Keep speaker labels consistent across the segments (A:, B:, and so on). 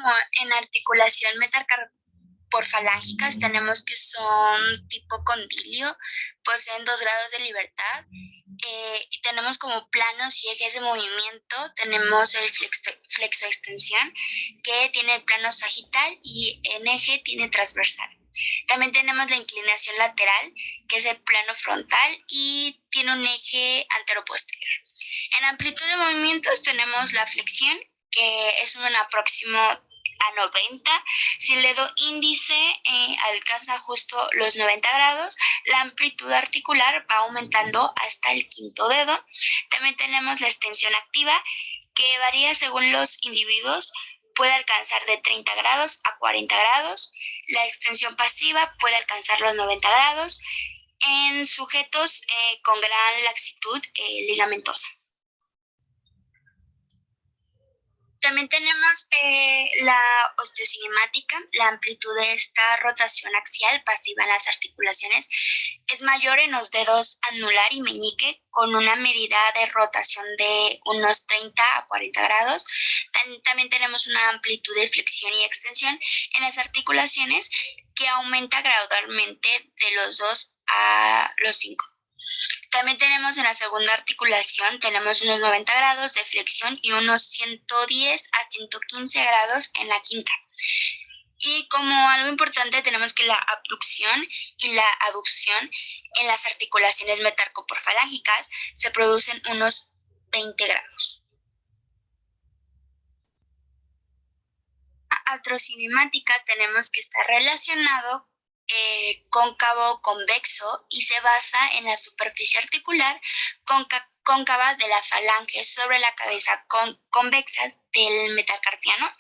A: Como en articulación metacarpofalángicas tenemos que son tipo condilio, poseen 2 grados de libertad. Y tenemos como planos y ejes de movimiento, tenemos el flexoextensión, que tiene el plano sagital y en eje tiene transversal. También tenemos la inclinación lateral, que es el plano frontal y tiene un eje anteroposterior. En amplitud de movimientos tenemos la flexión, que es un próximo a 90. Si el dedo índice alcanza justo los 90 grados, la amplitud articular va aumentando hasta el quinto dedo. También tenemos la extensión activa, que varía según los individuos, puede alcanzar de 30 grados a 40 grados. La extensión pasiva puede alcanzar los 90 grados en sujetos con gran laxitud ligamentosa. También tenemos la osteocinemática. La amplitud de esta rotación axial pasiva en las articulaciones es mayor en los dedos anular y meñique, con una medida de rotación de unos 30 a 40 grados. También tenemos una amplitud de flexión y extensión en las articulaciones que aumenta gradualmente de los 2 a los 5. También tenemos en la segunda articulación, tenemos unos 90 grados de flexión y unos 110 a 115 grados en la quinta. Y como algo importante tenemos que la abducción y la aducción en las articulaciones metacarpofalángicas se producen unos 20 grados. La atrocinemática tenemos que está relacionado cóncavo convexo y se basa en la superficie articular cóncava de la falange sobre la cabeza convexa del metacarpiano.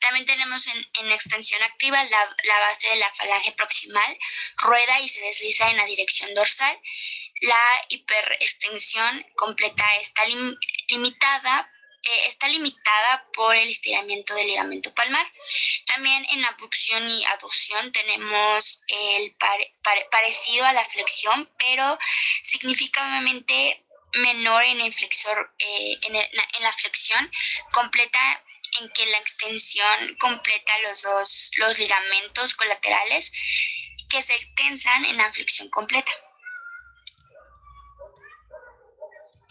A: También tenemos en extensión activa la base de la falange proximal rueda y se desliza en la dirección dorsal. La hiperextensión completa está limitada por el estiramiento del ligamento palmar. También en abducción y aducción tenemos el parecido a la flexión, pero significativamente menor en el flexor, en la flexión completa, en que la extensión completa los ligamentos colaterales que se extensan en la flexión completa.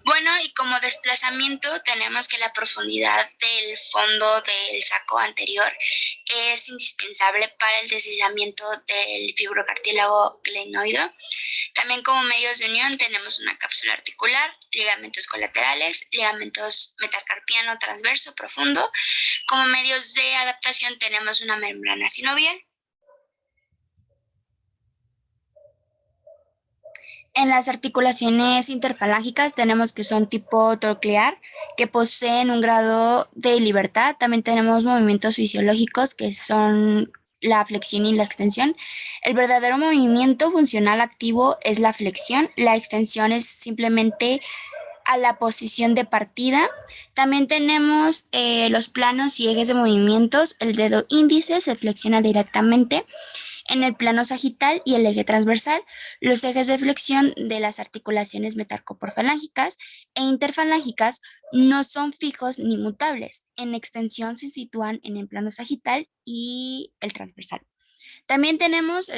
A: Bueno, y como desplazamiento tenemos que la profundidad del fondo del saco anterior es indispensable para el deslizamiento del fibrocartílago glenoideo. También como medios de unión tenemos una cápsula articular, ligamentos colaterales, ligamentos metacarpiano transverso profundo. Como medios de adaptación tenemos una membrana sinovial. En las articulaciones interfalángicas tenemos que son tipo troclear, que poseen un grado de libertad. También tenemos movimientos fisiológicos que son la flexión y la extensión. El verdadero movimiento funcional activo es la flexión. La extensión es simplemente a la posición de partida. También tenemos los planos y ejes de movimientos. El dedo índice se flexiona directamente en el plano sagital y el eje transversal. Los ejes de flexión de las articulaciones metacarpofalángicas e interfalángicas no son fijos ni mutables. En extensión se sitúan en el plano sagital y el transversal. También tenemos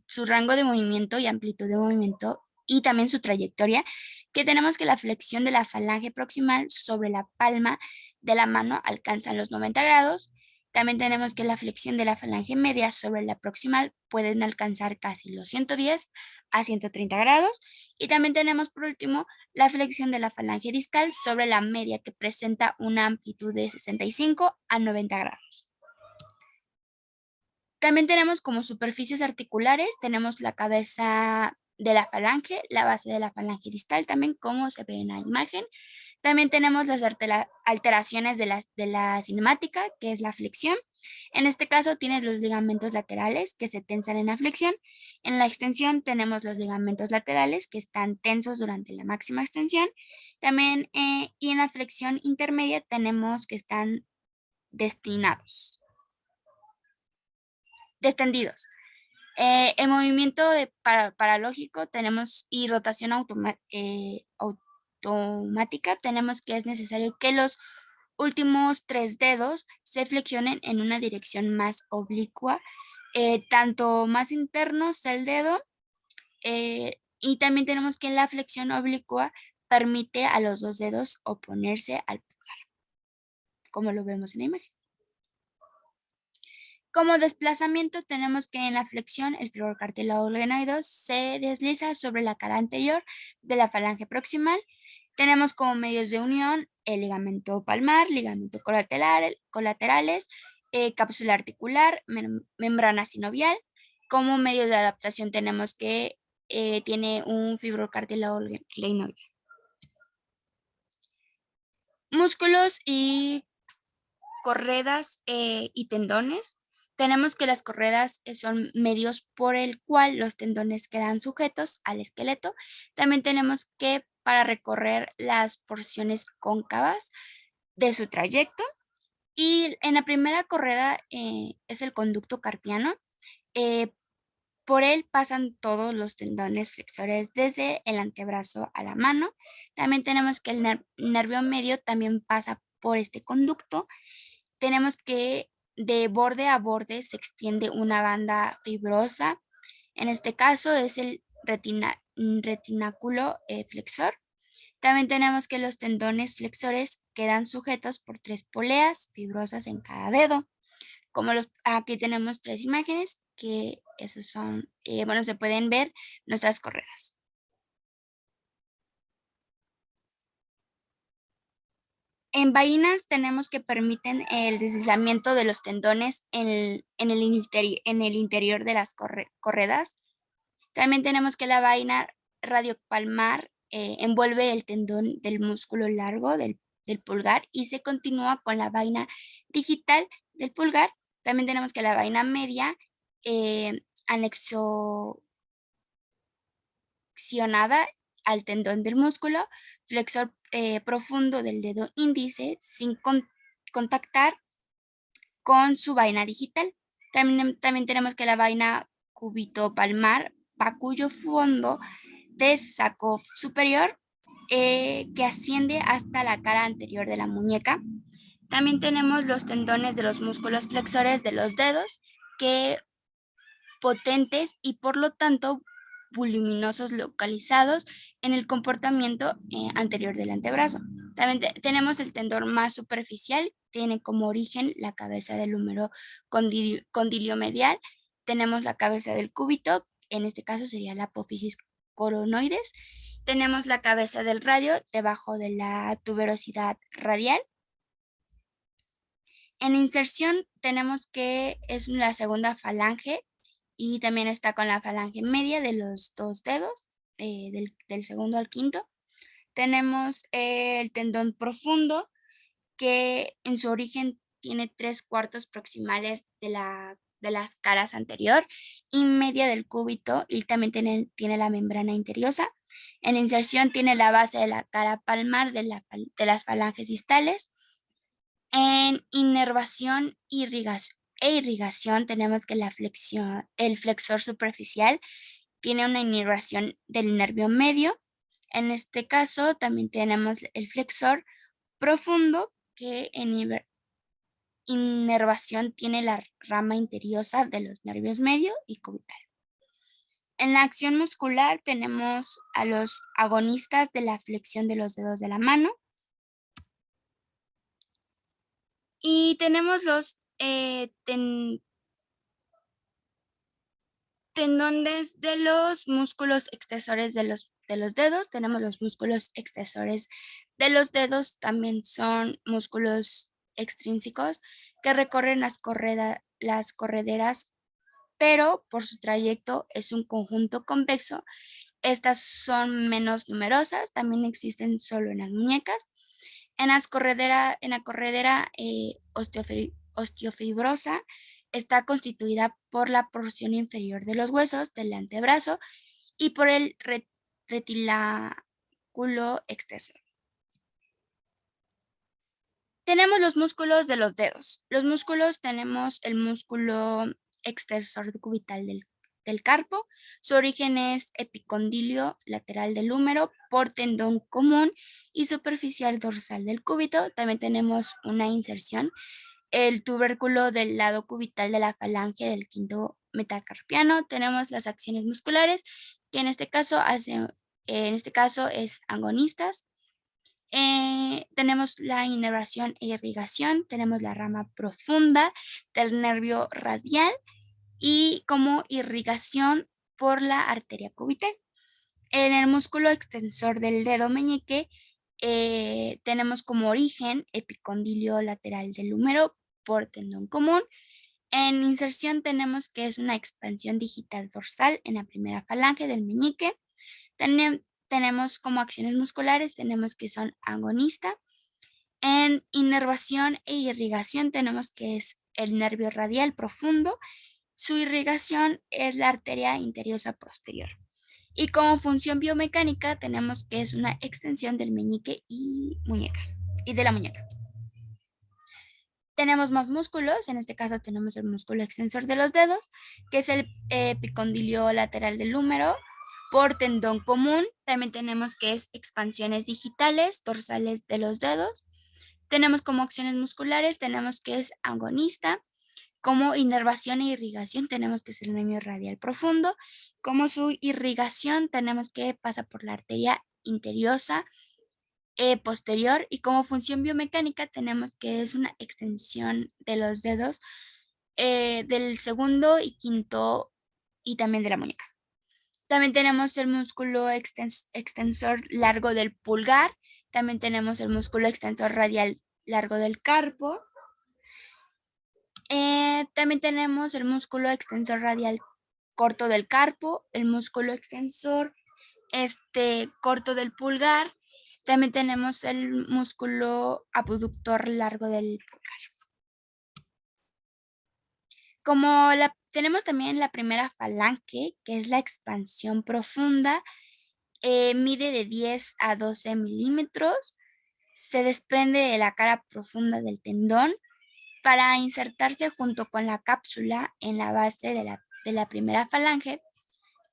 A: su rango de movimiento y amplitud de movimiento y también su trayectoria, que tenemos que la flexión de la falange proximal sobre la palma de la mano alcanza los 90 grados. También tenemos que la flexión de la falange media sobre la proximal pueden alcanzar casi los 110 a 130 grados. Y también tenemos por último la flexión de la falange distal sobre la media, que presenta una amplitud de 65 a 90 grados. También tenemos como superficies articulares, tenemos la cabeza de la falange, la base de la falange distal también, como se ve en la imagen. También tenemos las alteraciones de la cinemática, que es la flexión. En este caso tienes los ligamentos laterales que se tensan en la flexión. En la extensión tenemos los ligamentos laterales que están tensos durante la máxima extensión. También, y en la flexión intermedia tenemos que están descendidos. En movimiento paralógico tenemos y rotación automática, tenemos que es necesario que los últimos 3 dedos se flexionen en una dirección más oblicua, tanto más internos del dedo, y también tenemos que la flexión oblicua permite a los 2 dedos oponerse al pulgar, como lo vemos en la imagen. Como desplazamiento tenemos que en la flexión el fibrocartílago se desliza sobre la cara anterior de la falange proximal. Tenemos como medios de unión el ligamento palmar, ligamento colaterales, cápsula articular, membrana sinovial. Como medios de adaptación tenemos que tiene un fibrocartílago glenoideo. Músculos y corredas y tendones. Tenemos que las corredas son medios por el cual los tendones quedan sujetos al esqueleto. También tenemos que para recorrer las porciones cóncavas de su trayecto. Y en la primera correda es el conducto carpiano. Eh, por él pasan todos los tendones flexores desde el antebrazo a la mano. También tenemos que el nervio medio también pasa por este conducto. Tenemos que de borde a borde se extiende una banda fibrosa. En este caso es el retináculo flexor. También tenemos que los tendones flexores quedan sujetos por 3 poleas fibrosas en cada dedo. Aquí tenemos 3 imágenes que esos son, bueno, se pueden ver nuestras correas. En vainas tenemos que permiten el deslizamiento de los tendones en el interior de las corredas. También tenemos que la vaina radiopalmar envuelve el tendón del músculo largo del pulgar y se continúa con la vaina digital del pulgar. También tenemos que la vaina media anexionada al tendón del músculo flexor profundo del dedo índice sin contactar con su vaina digital. También tenemos que la vaina cúbito-palmar va cuyo fondo de saco superior que asciende hasta la cara anterior de la muñeca. También tenemos los tendones de los músculos flexores de los dedos que potentes y por lo tanto voluminosos localizados en el comportamiento anterior del antebrazo. También tenemos el tendón más superficial, tiene como origen la cabeza del húmero condilio medial. Tenemos la cabeza del cúbito, en este caso sería la apófisis coronoides. Tenemos la cabeza del radio debajo de la tuberosidad radial. En inserción tenemos que es la segunda falange y también está con la falange media de los 2 dedos, del segundo al quinto. Tenemos el tendón profundo que en su origen tiene 3/4 proximales de las caras anterior y media del cúbito y también tiene la membrana interiosa. En la inserción tiene la base de la cara palmar de las falanges distales. En inervación e irrigación tenemos que el flexor superficial tiene una inervación del nervio medio. En este caso también tenemos el flexor profundo que en inervación tiene la rama interiosa de los nervios medio y cubital. En la acción muscular tenemos a los agonistas de la flexión de los dedos de la mano. Y tenemos los tendones de los músculos extensores de los dedos. Tenemos los músculos extensores de los dedos, también son músculos extrínsecos que recorren las correderas, pero por su trayecto es un conjunto convexo. Estas son menos numerosas, también existen solo en las muñecas. En la corredera osteofibrosa está constituida por la porción inferior de los huesos del antebrazo y por el retináculo extensor. Tenemos los músculos de los dedos. Los músculos tenemos el músculo extensor cubital del del carpo. Su origen es epicondilio lateral del húmero por tendón común y superficial dorsal del cúbito. También tenemos una inserción, el tubérculo del lado cubital de la falange del quinto metacarpiano. Tenemos las acciones musculares, que en este caso es agonistas. Tenemos la inervación e irrigación, tenemos la rama profunda del nervio radial y como irrigación por la arteria cubital. En el músculo extensor del dedo meñique tenemos como origen epicondilio lateral del húmero por tendón común. En inserción tenemos que es una expansión digital dorsal en la primera falange del meñique. Tenemos como acciones musculares, tenemos que son agonista. En inervación e irrigación tenemos que es el nervio radial profundo. Su irrigación es la arteria interiosa posterior. Y como función biomecánica tenemos que es una extensión del meñique y de la muñeca. Tenemos más músculos, en este caso tenemos el músculo extensor de los dedos, que es el epicondilio lateral del húmero por tendón común. También tenemos que es expansiones digitales dorsales de los dedos. Tenemos como acciones musculares, tenemos que es agonista. Como inervación e irrigación tenemos que es el nervio radial profundo. Como su irrigación tenemos que pasa por la arteria interiosa posterior, y como función biomecánica tenemos que es una extensión de los dedos del segundo y quinto y también de la muñeca. También tenemos el músculo extensor largo del pulgar. También tenemos el músculo extensor radial largo del carpo. También tenemos el músculo extensor radial corto del carpo, el músculo extensor corto del pulgar. También tenemos el músculo abductor largo del pulgar. Tenemos también la primera falange, que es la expansión profunda, mide de 10 a 12 milímetros, se desprende de la cara profunda del tendón para insertarse junto con la cápsula en la base de la primera falange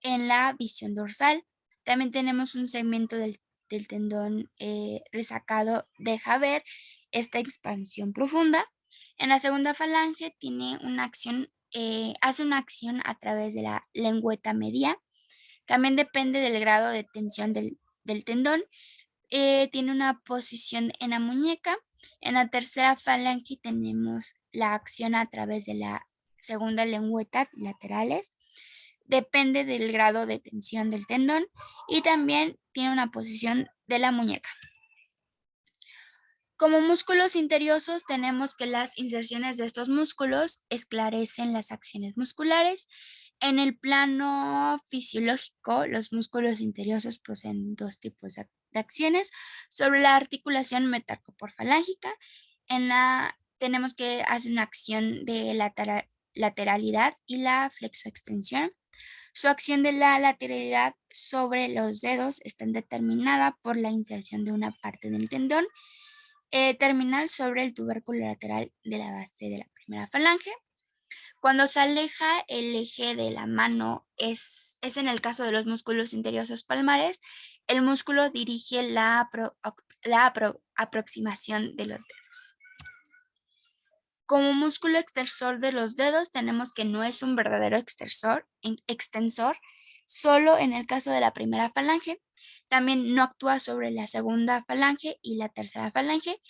A: en la visión dorsal. También tenemos un segmento del tendón resacado, deja ver esta expansión profunda. En la segunda falange tiene una acción, hace una acción a través de la lengüeta media. También depende del grado de tensión del tendón. Tiene una posición en la muñeca. En la tercera falange tenemos la acción a través de la segunda lengüeta laterales. Depende del grado de tensión del tendón y también tiene una posición de la muñeca. Como músculos interiosos tenemos que las inserciones de estos músculos esclarecen las acciones musculares. En el plano fisiológico, los músculos interiosos poseen dos tipos de acciones sobre la articulación metacarpoforfalángica. Tenemos que hacer una acción de lateralidad y la flexoextensión. Su acción de la lateralidad sobre los dedos está determinada por la inserción de una parte del tendón terminal sobre el tubérculo lateral de la base de la primera falange. Cuando se aleja el eje de la mano, es en el caso de los músculos interiosos palmares, el músculo dirige la aproximación de los dedos. Como músculo extensor de los dedos tenemos que no es un verdadero extensor, solo en el caso de la primera falange. También no actúa sobre la segunda falange y la tercera falange.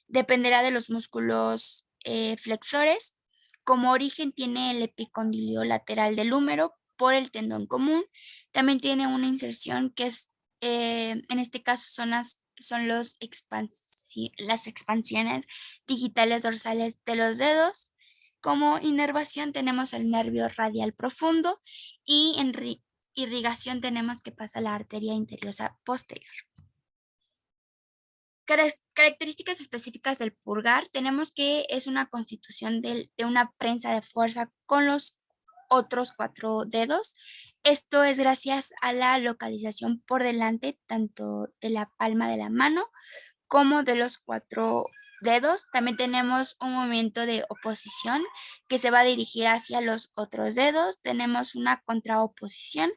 A: Dependerá de los músculos flexores. Como origen tiene el epicondilio lateral del húmero por el tendón común. También tiene una inserción que es, en este caso son las expansiones digitales dorsales de los dedos. Como inervación tenemos el nervio radial profundo y en irrigación tenemos que pasa la arteria interiosa posterior. Características específicas del pulgar, tenemos que es una constitución de una prensa de fuerza con los otros 4 dedos. Esto es gracias a la localización por delante tanto de la palma de la mano como de los 4 dedos. También tenemos un movimiento de oposición que se va a dirigir hacia los otros dedos. Tenemos una contraoposición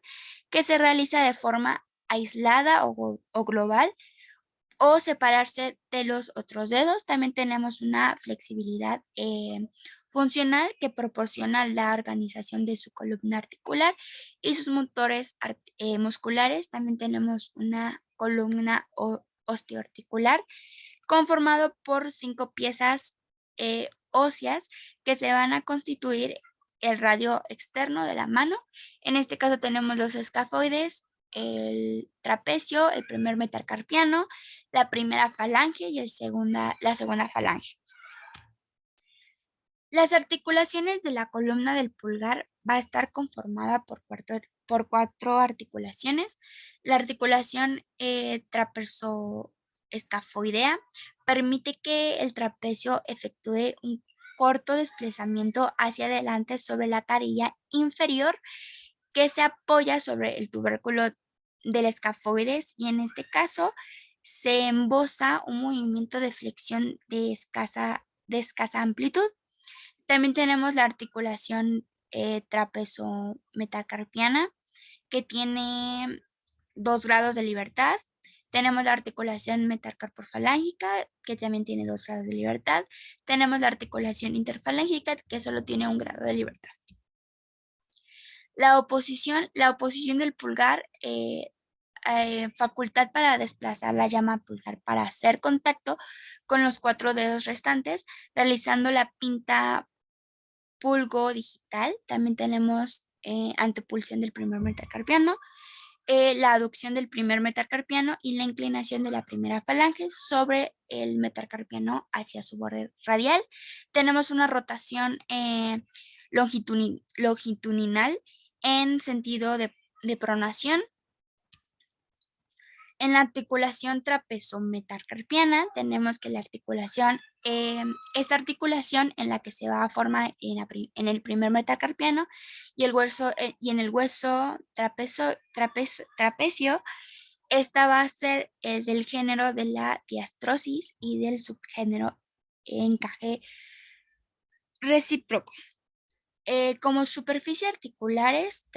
A: que se realiza de forma aislada o global o separarse de los otros dedos. También tenemos una flexibilidad funcional que proporciona la organización de su columna articular y sus motores musculares. También tenemos una columna osteoarticular conformado por 5 piezas óseas que se van a constituir el radio externo de la mano. En este caso tenemos los escafoides, el trapecio, el primer metacarpiano, la primera falange y la segunda falange. Las articulaciones de la columna del pulgar va a estar conformada por 4 articulaciones. La articulación trapezoescafoidea permite que el trapecio efectúe un corto desplazamiento hacia adelante sobre la carilla inferior que se apoya sobre el tubérculo del escafoides y en este caso se embosa un movimiento de flexión de escasa amplitud. También tenemos la articulación trapezo-metacarpiana que tiene 2 grados de libertad. Tenemos la articulación metacarpofalángica que también tiene 2 grados de libertad. Tenemos la articulación interfalángica que solo tiene 1 grado de libertad. La oposición del pulgar, facultad para desplazar la llama pulgar para hacer contacto con los 4 dedos restantes, realizando la pinta pulgo digital. También tenemos antepulsión del primer metacarpiano, la aducción del primer metacarpiano y la inclinación de la primera falange sobre el metacarpiano hacia su borde radial. Tenemos una rotación longitudinal en sentido de pronación. En la articulación trapezo-metacarpiana tenemos que esta articulación en la que se va a formar en el primer metacarpiano y en el hueso trapecio, esta va a ser del género de la diastrosis y del subgénero encaje recíproco. Como superficie articulares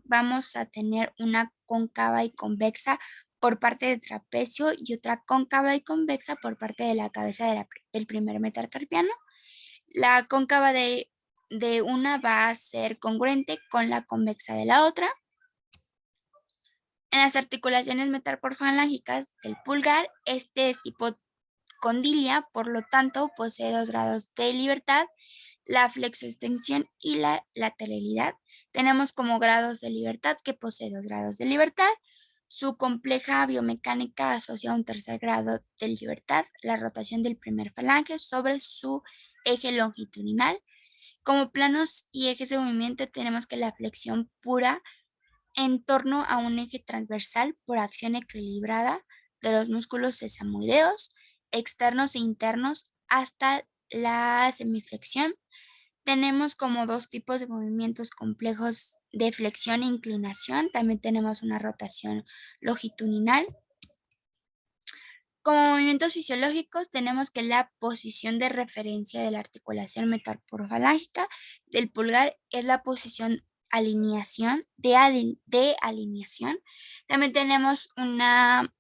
A: vamos a tener una cóncava y convexa por parte del trapecio y otra cóncava y convexa por parte de la cabeza del primer metacarpiano. La cóncava de una va a ser congruente con la convexa de la otra. En las articulaciones metacarpofalángicas del pulgar, este es tipo condilia, por lo tanto posee 2 grados de libertad, la flexoextensión y la lateralidad. Tenemos como grados de libertad que posee 2 grados de libertad. Su compleja biomecánica asocia un tercer grado de libertad, la rotación del primer falange sobre su eje longitudinal. Como planos y ejes de movimiento tenemos que la flexión pura en torno a un eje transversal por acción equilibrada de los músculos sesamoideos externos e internos hasta la semiflexión. Tenemos como 2 tipos de movimientos complejos de flexión e inclinación. También tenemos una rotación longitudinal. Como movimientos fisiológicos tenemos que la posición de referencia de la articulación metacarpofalángica del pulgar es la posición de alineación. También tenemos un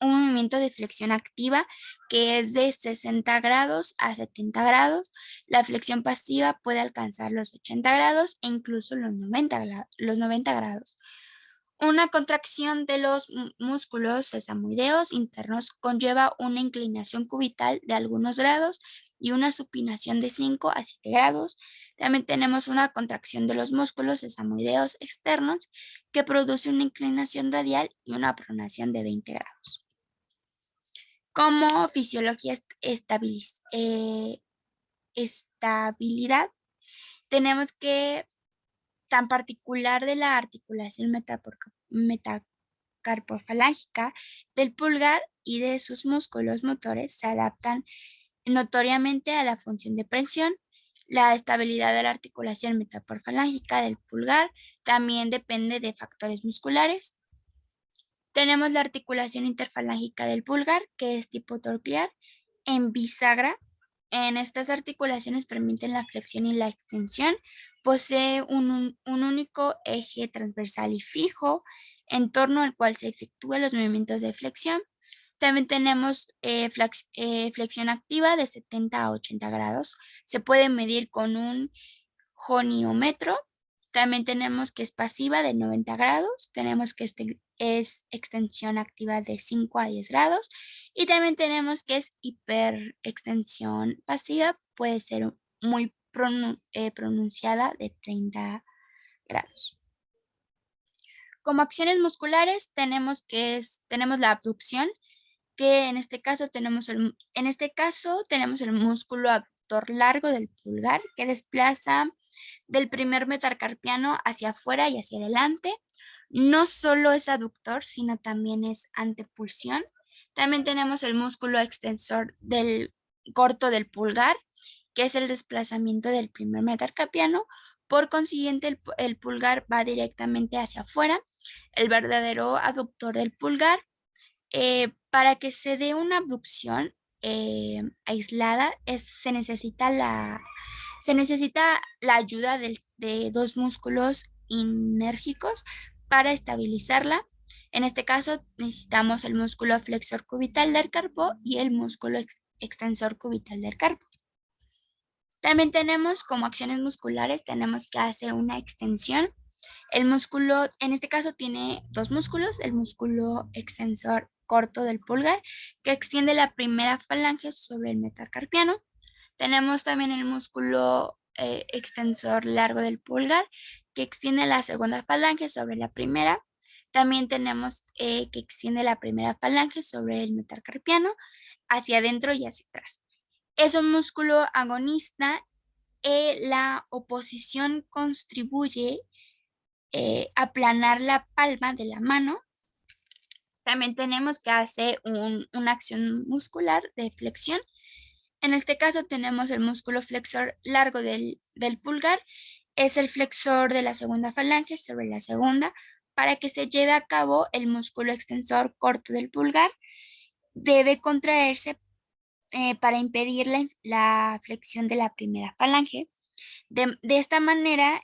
A: movimiento de flexión activa que es de 60 grados a 70 grados. La flexión pasiva puede alcanzar los 80 grados e incluso los 90 grados. Una contracción de los músculos sesamoideos internos conlleva una inclinación cubital de algunos grados y una supinación de 5 a 7 grados. También tenemos una contracción de los músculos sesamoideos externos que produce una inclinación radial y una pronación de 20 grados. Como fisiología estabilidad, tenemos que tan particular de la articulación metacarpofalángica del pulgar y de sus músculos motores se adaptan notoriamente a la función de presión. La estabilidad de la articulación metacarpofalángica del pulgar también depende de factores musculares. Tenemos la articulación interfalángica del pulgar, que es tipo torquear, en bisagra en estas articulaciones permiten la flexión y la extensión. Posee un único eje transversal y fijo en torno al cual se efectúan los movimientos de flexión. También tenemos flexión activa de 70 a 80 grados. Se puede medir con un goniómetro. También tenemos que es pasiva de 90 grados. Tenemos que es extensión activa de 5 a 10 grados. Y también tenemos que es hiperextensión pasiva. Puede ser muy pronunciada de 30 grados. Como acciones musculares tenemos la abducción, que en este caso tenemos el músculo abductor largo del pulgar que desplaza del primer metacarpiano hacia afuera y hacia adelante. No solo es aductor, sino también es antepulsión. También tenemos el músculo extensor del corto del pulgar, que es el desplazamiento del primer metacarpiano. Por consiguiente, el pulgar va directamente hacia afuera. El verdadero aductor del pulgar, para que se dé una abducción aislada, se necesita la ayuda de dos músculos inérgicos para estabilizarla. En este caso, necesitamos el músculo flexor cubital del carpo y el músculo extensor cubital del carpo. También tenemos como acciones musculares, tenemos que hacer una extensión. El músculo, en este caso, tiene dos músculos, el músculo extensor corto del pulgar, que extiende la primera falange sobre el metacarpiano. Tenemos también el músculo extensor largo del pulgar, que extiende la segunda falange sobre la primera. También tenemos que extiende la primera falange sobre el metacarpiano hacia adentro y hacia atrás. Es un músculo agonista. La oposición contribuye aplanar la palma de la mano. También tenemos que hacer una acción muscular de flexión. En este caso tenemos el músculo flexor largo del pulgar. Es el flexor de la segunda falange sobre la segunda. Para que se lleve a cabo el músculo extensor corto del pulgar, debe contraerse para impedir la flexión de la primera falange. De esta manera,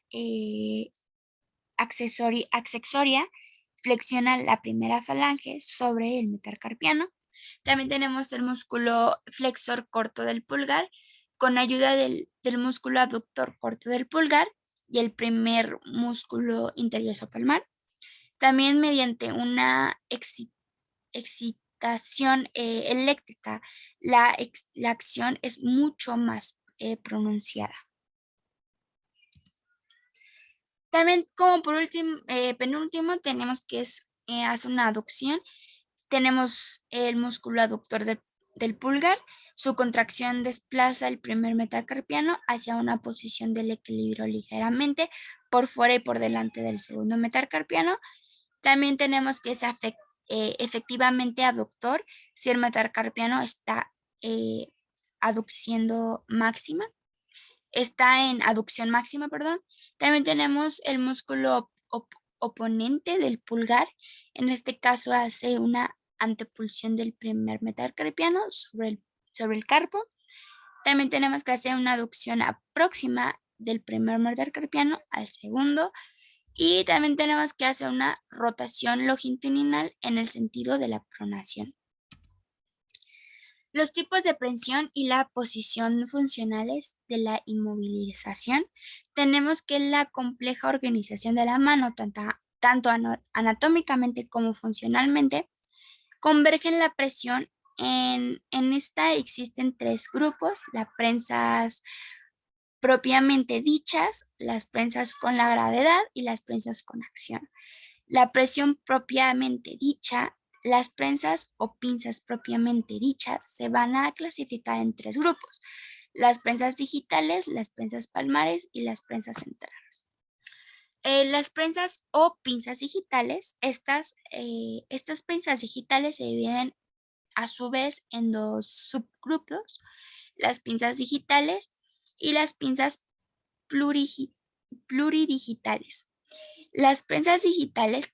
A: accesoria flexiona la primera falange sobre el metacarpiano. También tenemos el músculo flexor corto del pulgar con ayuda del músculo abductor corto del pulgar y el primer músculo interiorsopalmar. También mediante una excitación eléctrica, la acción es mucho más pronunciada. También como por último, penúltimo, tenemos que hacer una aducción. Tenemos el músculo aductor del pulgar. Su contracción desplaza el primer metacarpiano hacia una posición del equilibrio ligeramente por fuera y por delante del segundo metacarpiano. También tenemos que es efectivamente abductor si el metacarpiano está está en aducción máxima, perdón. También tenemos el músculo oponente del pulgar. En este caso hace una antepulsión del primer metacarpiano sobre el carpo. También tenemos que hacer una aducción próxima del primer metacarpiano al segundo. Y también tenemos que hacer una rotación longitudinal en el sentido de la pronación. Los tipos de prensión y la posición funcionales de la inmovilización. Tenemos que la compleja organización de la mano, tanto anatómicamente como funcionalmente, converge en la presión. En esta existen tres grupos: las prensas propiamente dichas, las prensas con la gravedad y las prensas con acción. La presión propiamente dicha, las prensas o pinzas propiamente dichas se van a clasificar en tres grupos: las prensas digitales, las prensas palmares y las prensas centrales. Las prensas o pinzas digitales, estas prensas digitales se dividen a su vez en dos subgrupos: las pinzas digitales y las pinzas pluridigitales. Las prensas digitales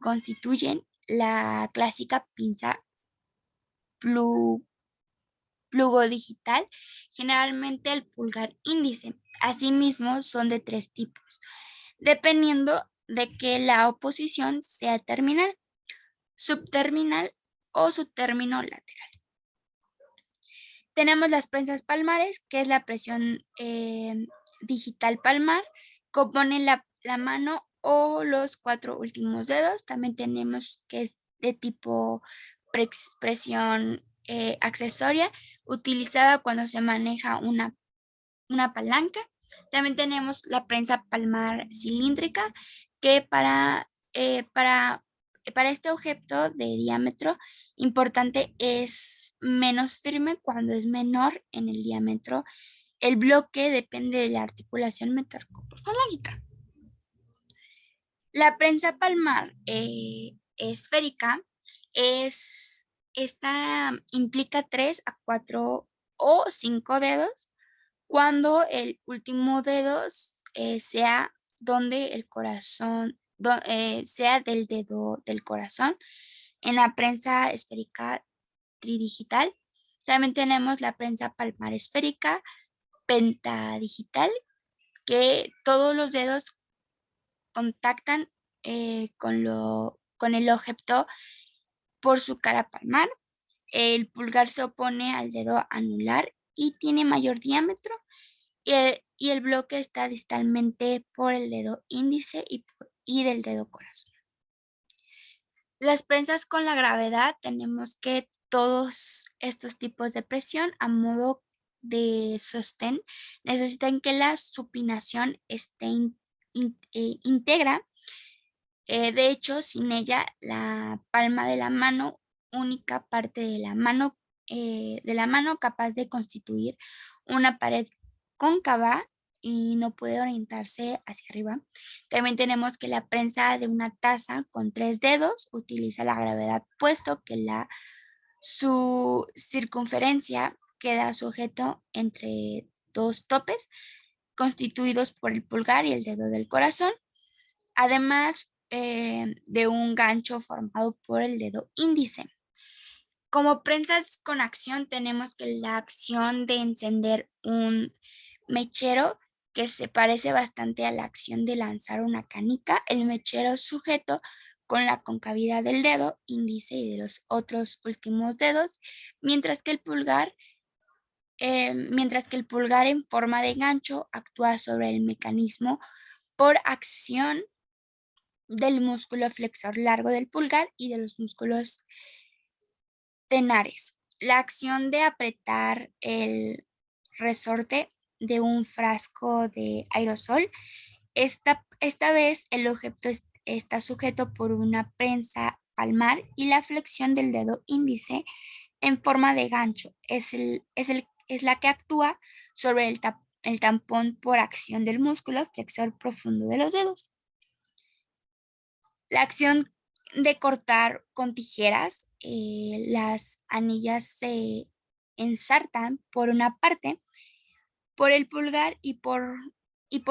A: constituyen la clásica pinza digital, generalmente el pulgar índice. Asimismo, son de 3 tipos, dependiendo de que la oposición sea terminal, subterminal o su término lateral. Tenemos las prensas palmares, que es la presión digital palmar, compone la mano o los 4 últimos dedos. También tenemos que es de tipo presión accesoria, utilizada cuando se maneja una palanca. También tenemos la prensa palmar cilíndrica, que para este objeto de diámetro importante es menos firme cuando es menor en el diámetro. El bloque depende de la articulación metacarpofalángica. La prensa palmar esférica esta implica 3 a 4 o 5 dedos cuando el último dedo sea donde el corazón, sea del dedo del corazón. En la prensa esférica tridigital también tenemos la prensa palmar esférica pentadigital, que todos los dedos contactan con el objeto por su cara palmar. El pulgar se opone al dedo anular y tiene mayor diámetro, y el bloque está distalmente por el dedo índice y del dedo corazón. Las prensas con la gravedad, tenemos que todos estos tipos de presión a modo de sostén necesitan que la supinación esté íntegra. De hecho, sin ella, la palma de la mano, única parte de la mano capaz de constituir una pared cóncava y no puede orientarse hacia arriba. También tenemos que la prensa de una taza con 3 dedos utiliza la gravedad, puesto que su circunferencia queda sujeto entre 2 topes constituidos por el pulgar y el dedo del corazón, además de un gancho formado por el dedo índice. Como prensas con acción, tenemos que la acción de encender un mechero, que se parece bastante a la acción de lanzar una canica. El mechero sujeto con la concavidad del dedo índice y de los otros últimos dedos, mientras que el pulgar en forma de gancho actúa sobre el mecanismo por acción del músculo flexor largo del pulgar y de los músculos tenares. La acción de apretar el resorte de un frasco de aerosol, esta vez el objeto está sujeto por una prensa palmar y la flexión del dedo índice en forma de gancho es la que actúa sobre el tampón por acción del músculo flexor profundo de los dedos. La acción de cortar con tijeras, las anillas se ensartan por una parte por el pulgar y por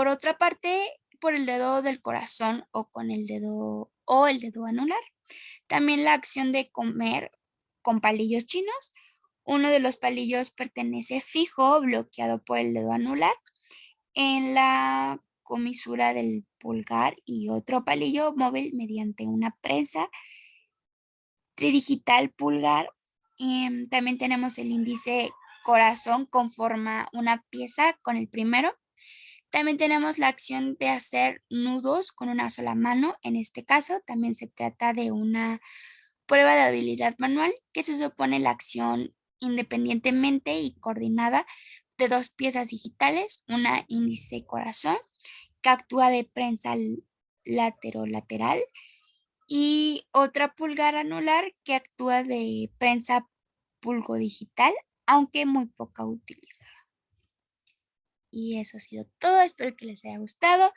A: otra parte por el dedo del corazón o el dedo anular. También la acción de comer con palillos chinos. Uno de los palillos pertenece fijo, bloqueado por el dedo anular en la comisura del pulgar, y otro palillo móvil mediante una prensa tridigital pulgar. También tenemos el índice corazón, conforma una pieza con el primero. También tenemos la acción de hacer nudos con una sola mano. En este caso también se trata de una prueba de habilidad manual, que se supone la acción independientemente y coordinada de 2 piezas digitales, una índice corazón que actúa de prensa lateral y otra pulgar anular que actúa de prensa pulgodigital, aunque muy poca utilizada. Y eso ha sido todo, espero que les haya gustado.